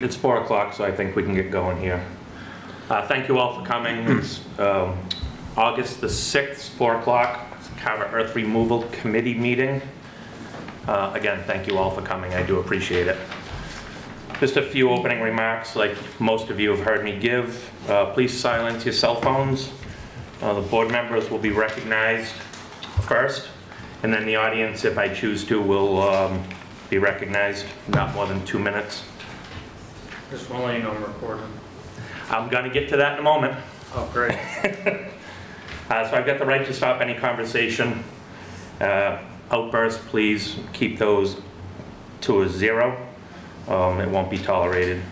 It's 4 o'clock, so I think we can get going here. Thank you all for coming. It's August the 6th, 4 o'clock, Carver Earth Removal Committee meeting. Again, thank you all for coming. I do appreciate it. Just a few opening remarks, like most of you have heard me give. Please silence your cell phones. The board members will be recognized first, and then the audience, if I choose to, will be recognized, not more than 2 minutes. Just want to let you know I'm recording. I'm gonna get to that in a moment. Oh, great. So I've got the right to stop any conversation. Outbursts, please keep those to a 0. It won't be tolerated.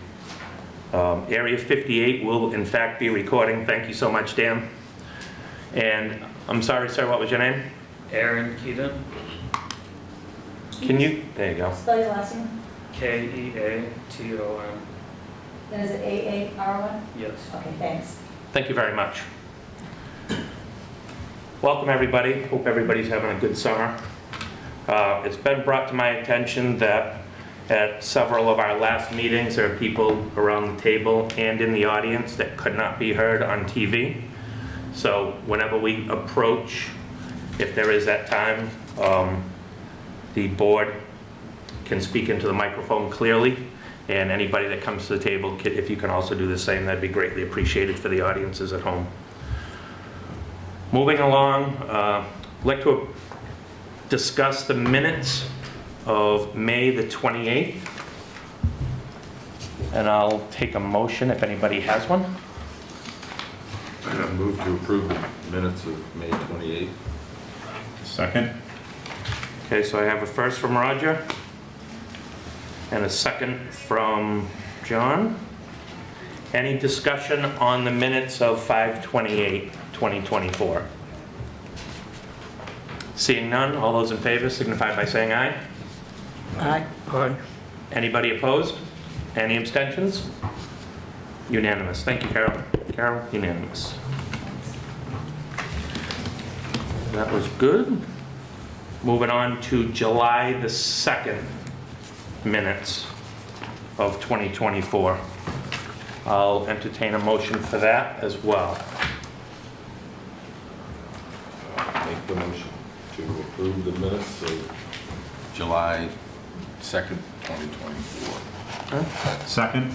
Area 58 will in fact be recording. Thank you so much, Dan. And I'm sorry, sir, what was your name? Aaron Keaton. Can you, there you go. Spell your last name. Keaton. And is it A-A-R-O-N? Yes. Okay, thanks. Thank you very much. Welcome, everybody. Hope everybody's having a good summer. It's been brought to my attention that at several of our last meetings, there are people around the table and in the audience that could not be heard on TV. So whenever we approach, if there is that time, the board can speak into the microphone clearly, and anybody that comes to the table, if you can also do the same, that'd be greatly appreciated for the audiences at home. Moving along, I'd like to discuss the minutes of May the 28th. And I'll take a motion if anybody has one. I move to approve the minutes of May 28th. Second. Okay, so I have a first from Roger and a second from John. Any discussion on the minutes of 5/28/2024? Seeing none, all those in favor signify by saying aye. Aye. Aye. Anybody opposed? Any abstentions? Unanimous. Thank you, Carol. Carol, unanimous. That was good. Moving on to July the 2nd minutes of 2024. I'll entertain a motion for that as well. Make the motion to approve the minutes of July 2nd, 2024. Second.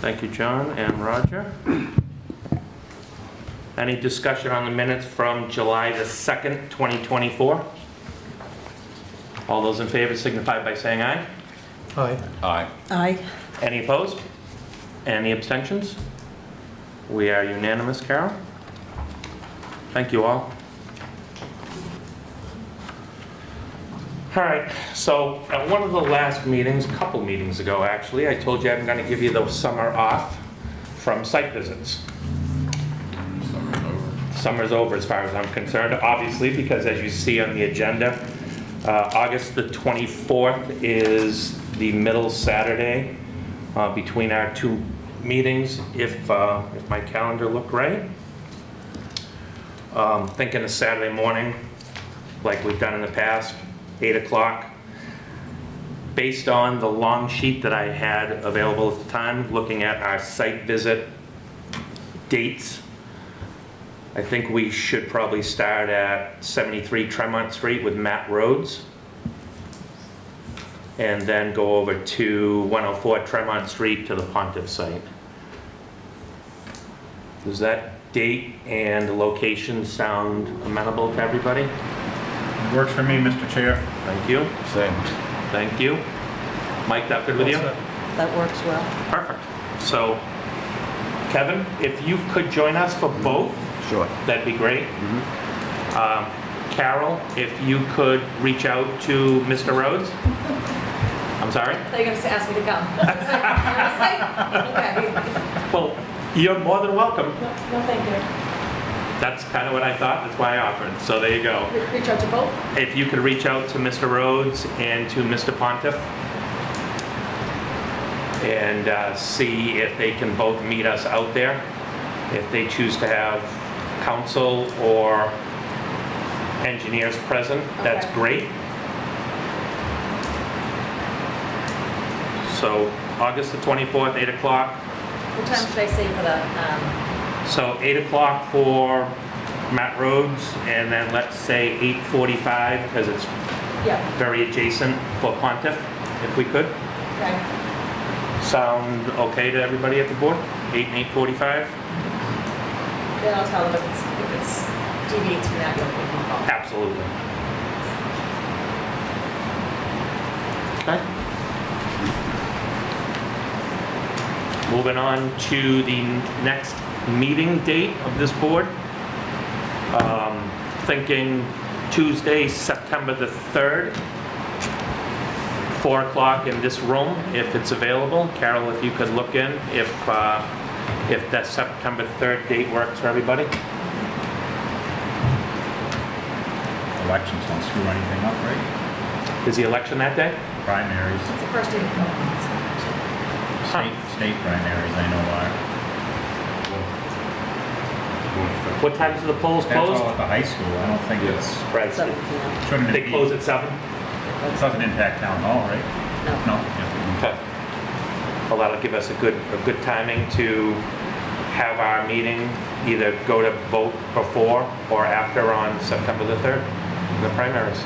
Thank you, John and Roger. Any discussion on the minutes from July the 2nd, 2024? All those in favor signify by saying aye. Aye. Aye. Aye. Any opposed? Any abstentions? We are unanimous, Carol. Thank you all. All right, so at one of the last meetings, a couple meetings ago actually, I told you I'm going to give you the summer off from site visits. Summer's over. Summer's over as far as I'm concerned, obviously, because as you see on the agenda, August the 24th is the middle Saturday between our two meetings, if my calendar looked right. Thinking a Saturday morning, like we've done in the past, 8 o'clock. Based on the long sheet that I had available at the time, looking at our site visit dates, I think we should probably start at 73 Tremont Street with Matt Rhodes, and then go over to 104 Tremont Street to the Pontiff site. Does that date and location sound amenable to everybody? Works for me, Mr. Chair. Thank you. Same. Thank you. Mike, that good with you? That works well. Perfect. So, Kevin, if you could join us for both, Sure. that'd be great. Carol, if you could reach out to Mr. Rhodes. I'm sorry? I thought you were going to ask me to come. Okay. Well, you're more than welcome. No, thank you. That's kind of what I thought. That's why I offered. So there you go. Reach out to both? If you could reach out to Mr. Rhodes and to Mr. Pontiff and see if they can both meet us out there. If they choose to have council or engineers present, that's Okay. great. So August the 24th, 8 o'clock. What time should I say for the, So 8 o'clock for Matt Rhodes, and then let's say 8:45, because it's yeah, very adjacent for Pontiff, if we could. okay. Sound okay to everybody at the board? 8 and 8:45? Then I'll tell them if it's deviates from that, you'll give them a call. Absolutely. Okay. Moving on to the next meeting date of this board. Thinking Tuesday, September the 3rd, 4 o'clock in this room, if it's available. Carol, if you could look in, if that September 3rd date works for everybody. Elections don't screw anything up, right? Is the election that day? Primaries, It's the first day of the state primaries, I know are. What times do the polls That's close? all at the high school, I don't think it's, Right. 7 p.m. shouldn't They it be, close at 7? doesn't impact town hall, right? No. No, yeah. Okay. Well, that'll give us a good timing to have our meeting, either go to vote before or after on September the 3rd, the primaries.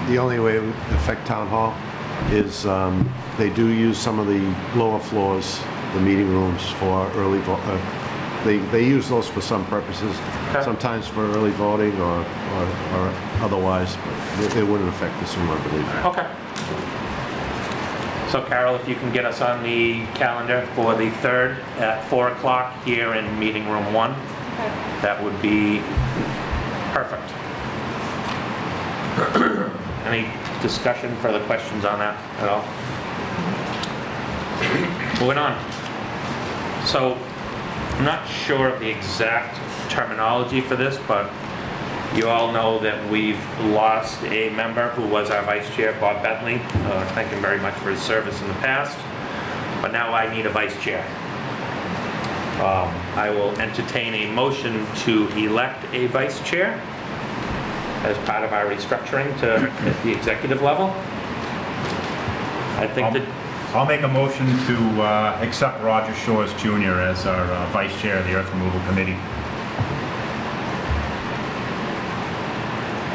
The only way it would affect town hall is they do use some of the lower floors, the meeting rooms for early vote. They use those for some purposes, Okay. sometimes for early voting or otherwise, but it wouldn't affect this room, I believe. Okay. So Carol, if you can get us on the calendar for the 3rd at 4 o'clock here in meeting room 1, Okay. that would be perfect. Any discussion, further questions on that at all? Moving on. So, I'm not sure of the exact terminology for this, but you all know that we've lost a member who was our vice chair, Bob Bentley. Thank him very much for his service in the past, but now I need a vice chair. I will entertain a motion to elect a vice chair as part of our restructuring to at the executive level. I think that, I'll make a motion to accept Roger Shores Jr. as our vice chair of the Earth Removal Committee.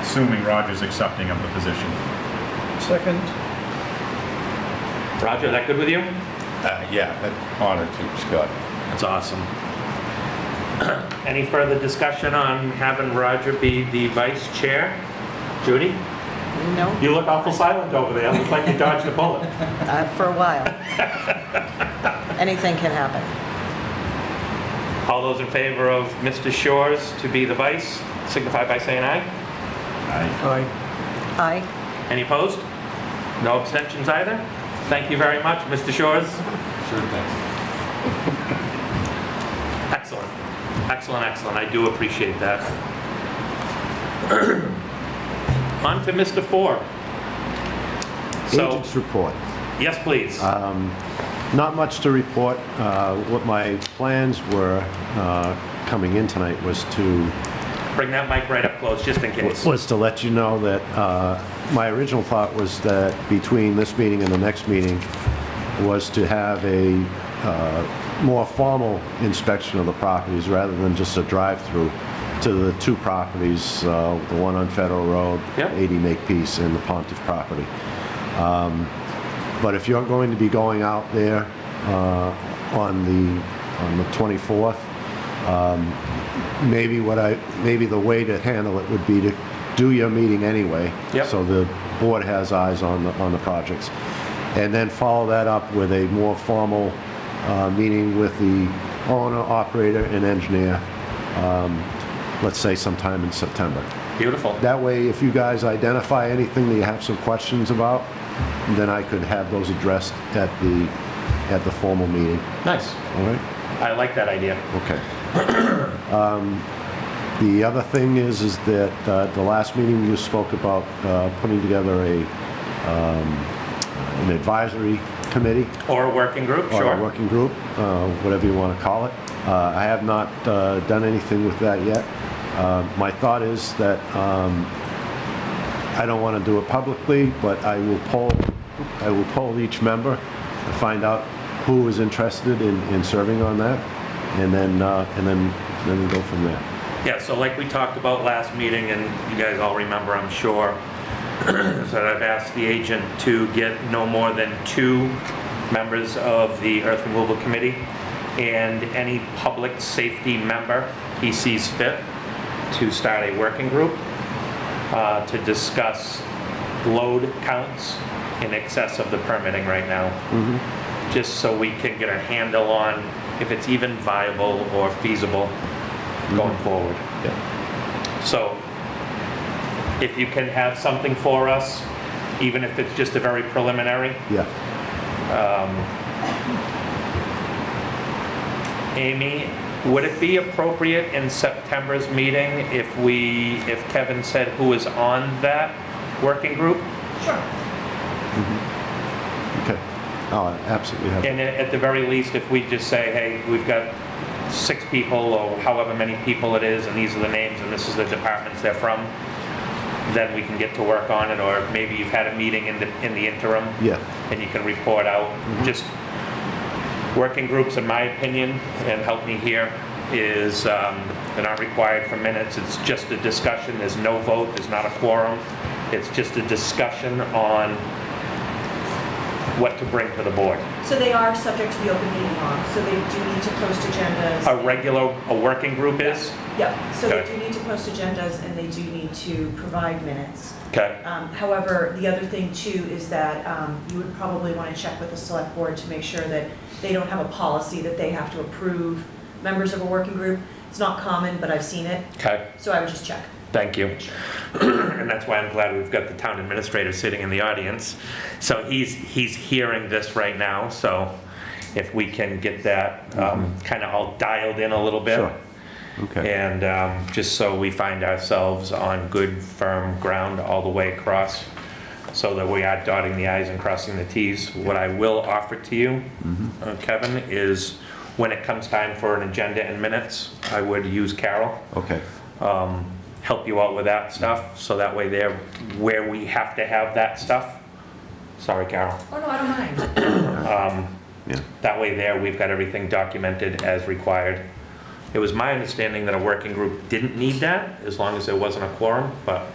Assuming Roger's accepting of the position. Second. Roger, is that good with you? Yeah, honored to, Scott. That's awesome. Any further discussion on having Roger be the vice chair? Judy? No, You look awful silent over there. Looks like you dodged a bullet. for a while. Anything can happen. All those in favor of Mr. Shores to be the vice, signify by saying aye. Aye. Aye. Any opposed? No abstentions either? Thank you very much, Mr. Shores. Sure thing. Excellent. Excellent, excellent. I do appreciate that. On to Mr. Ford. So, Agents report. yes, please. Not much to report. What my plans were coming in tonight was to Bring that mic right up close, just in case. was to let you know that my original thought was that between this meeting and the next meeting was to have a more formal inspection of the properties rather than just a drive-through to the two properties, the one on Federal Road, Yep. 80 Makepeace, and the Pontiff property. But if you're going to be going out there on the 24th, maybe the way to handle it would be to do your meeting anyway. Yep. So the board has eyes on the projects. And then follow that up with a more formal meeting with the owner, operator, and engineer, let's say sometime in September. Beautiful. That way, if you guys identify anything that you have some questions about, then I could have those addressed at the formal meeting. Nice. All right? I like that idea. Okay. The other thing is that the last meeting you spoke about putting together an advisory committee Or a working group, or a sure. working group, whatever you want to call it. I have not done anything with that yet. My thought is that I don't want to do it publicly, but I will poll I will poll each member and find out who is interested in serving on that, and then we go from there. Yeah, so like we talked about last meeting, and you guys all remember, I'm sure, so I've asked the agent to get no more than 2 members of the Earth Removal Committee, and any public safety member he sees fit to start a working group to discuss load counts in excess of the permitting right now. Just so we can get a handle on if it's even viable or feasible going forward. So if you can have something for us, even if it's just a very preliminary. Yeah. Amy, would it be appropriate in September's meeting if Kevin said who is on that working group? Sure. Okay. Oh, absolutely. Have And at the very least, if we just say, hey, we've got 6 people or however many people it is, and these are the names and this is the departments they're from, then we can get to work on it. Or maybe you've had a meeting in the interim. Yeah. And you can report out. Just working groups, in my opinion, and help me here, is they're not required for minutes. It's just a discussion. There's no vote. There's not a quorum. It's just a discussion on what to bring to the board. So they are subject to the open meeting law, so they do need to post agendas. A working group is? Yep, so they Okay. do need to post agendas and they do need to provide minutes. Okay. However, the other thing too is that you would probably want to check with the select board to make sure that they don't have a policy that they have to approve members of a working group. It's not common, but I've seen it, Okay. so I would just check. Thank you. And that's why I'm glad we've got the town administrator sitting in the audience. So he's hearing this right now, so if we can get that kind of all dialed in a little bit. Sure. Okay. And just so we find ourselves on good, firm ground all the way across, so that we are dotting the i's and crossing the t's. What I will offer to you, Kevin, is when it comes time for an agenda and minutes, I would use Carol. Okay. Help you out with that stuff, so that way they're where we have to have that stuff. Sorry, Carol. Oh, no, I don't mind. Yeah. That way there, we've got everything documented as required. It was my understanding that a working group didn't need that, as long as there wasn't a quorum, but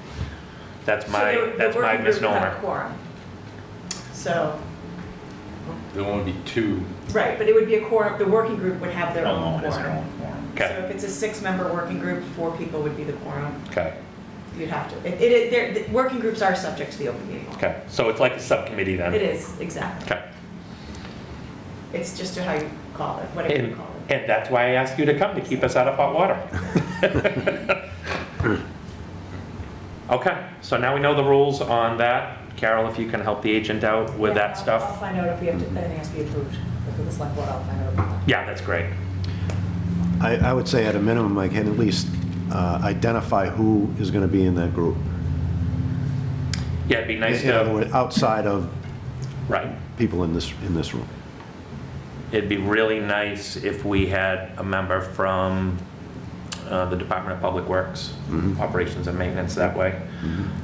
that's So my the working group would have a misnomer. quorum. So, There'll only be 2. right, but it would be a quorum, the working group would have their own Alone as their quorum. own quorum. So Okay, if it's a 6-member working group, 4 people would be the quorum. okay, You'd have to, the working groups are subject to the open meeting law. okay. So it's like a subcommittee then? It is, exactly. Okay. It's just how you call it, whatever you And, call it. and that's why I asked you to come, to keep us out of hot water. Okay, so now we know the rules on that. Carol, if you can help the agent out with Yeah, that I'll stuff. find out if we have to, anything has to be approved. If it's select board, I'll find out about that. Yeah, that's great. I would say at a minimum, I can at least identify who is going to be in that group. Yeah, it'd be nice In other to, words, outside of right. people in this room. It'd be really nice if we had a member from the Department of Public Works, Operations and Maintenance that way.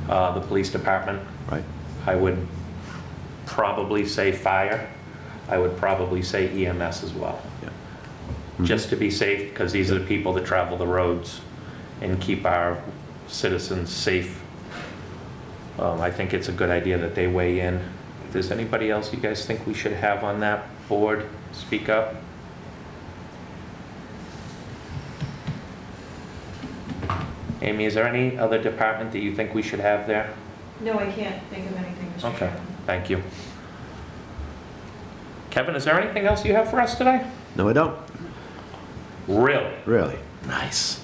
The Police Department, Right. I would probably say Fire. I would probably say EMS as well. Yeah. Just to be safe, because these are the people that travel the roads and keep our citizens safe. I think it's a good idea that they weigh in. If there's anybody else you guys think we should have on that board, speak up. Amy, is there any other department that you think we should have there? No, I can't think of anything, Mr. Okay, Chairman. thank you. Kevin, is there anything else you have for us today? No, I don't. Really? Really. Nice.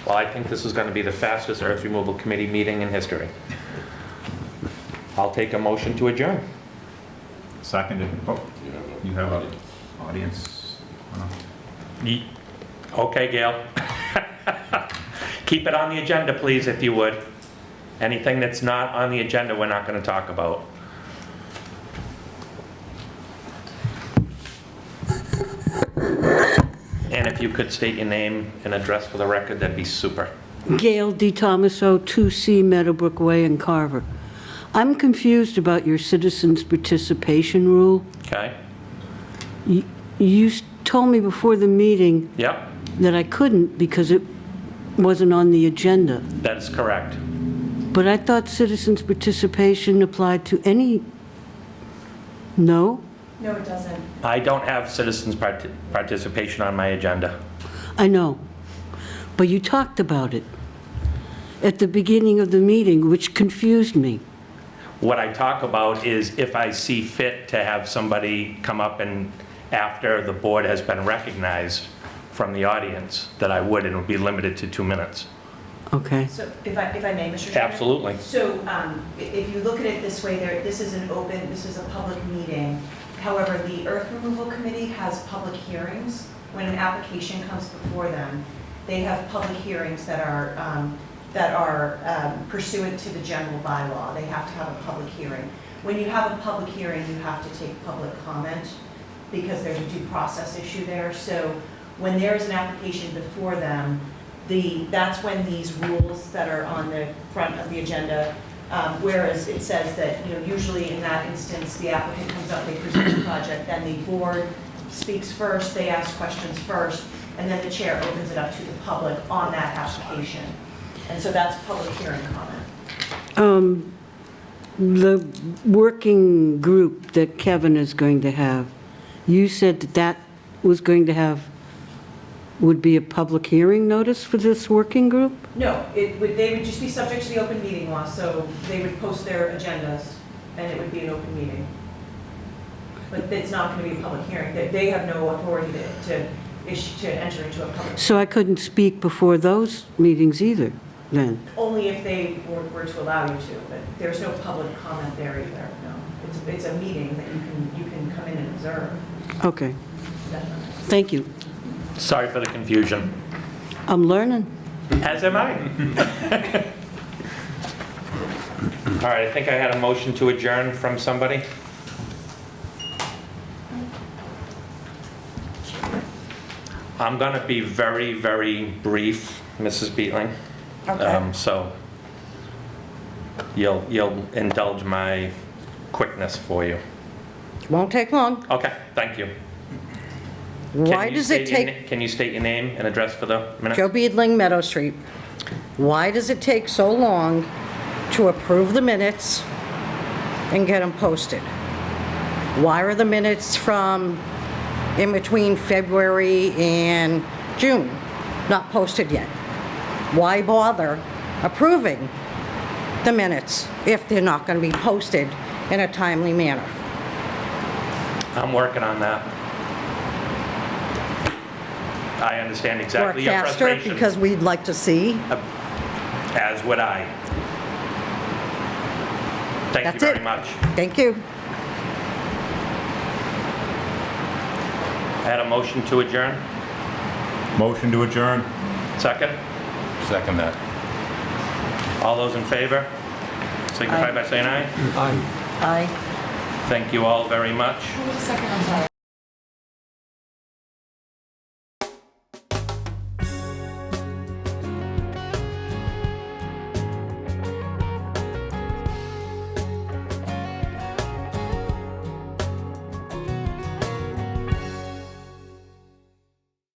Well, I think this is going to be the fastest earth removal committee meeting in history. I'll take a motion to adjourn. Seconded. Oh, you have an audience? Okay, Gail. Keep it on the agenda, please, if you would. Anything that's not on the agenda, we're not going to talk about. And if you could state your name and address for the record, that'd be super. Gail D. Thomaso, 2C Meadowbrook Way in Carver. I'm confused about your citizens' participation rule. Okay? You told me before the meeting Yep, that I couldn't because it wasn't on the agenda. that is correct. But I thought citizens' participation applied to any, no? No, it doesn't. I don't have citizens' participation on my agenda. I know. But you talked about it at the beginning of the meeting, which confused me. What I talk about is if I see fit to have somebody come up and after the board has been recognized from the audience, that I would, and it would be limited to 2 minutes. Okay. So if I may, Mr. Chairman? Absolutely. So if you look at it this way, this is this is a public meeting. However, the Earth Removal Committee has public hearings. When an application comes before them, they have public hearings that are pursuant to the general bylaw. They have to have a public hearing. When you have a public hearing, you have to take public comment because there's a due process issue there. So when there is an application before them, that's when these rules that are on the front of the agenda, whereas it says that, usually in that instance, the applicant comes up, they present the project, then the board speaks first, they ask questions first, and then the chair opens it up to the public on that application. And so that's public hearing comment. The working group that Kevin is going to have, you said that was going to have, would be a public hearing notice for this working group? No, they would just be subject to the open meeting law, so they would post their agendas, and it would be an open meeting. But it's not going to be a public hearing. They have no authority to enter into a public. So I couldn't speak before those meetings either, then? Only if they were to allow you to, but there's no public comment there either, no. It's a meeting that you can come in and observe. Okay, Definitely. thank you. Sorry for the confusion. I'm learning. As am I. All right, I think I had a motion to adjourn from somebody. I'm going to be very, very brief, Mrs. Beetling. Okay. So you'll indulge my quickness for you. Won't take long. Okay, thank you. Why does it take, Can you state your name and address for the minute? Joe Beedling, Meadow Street, why does it take so long to approve the minutes and get them posted? Why are the minutes from in between February and June not posted yet? Why bother approving the minutes if they're not going to be posted in a timely manner? I'm working on that. I understand exactly your Work frustration. faster because we'd like to see. As would I. Thank you That's very it. much. Thank you. I had a motion to adjourn. Motion to adjourn? Second. Second that. All those in favor? Signify Aye. by saying aye. Aye. Aye. Thank you all very much. Wait a second, I'm sorry.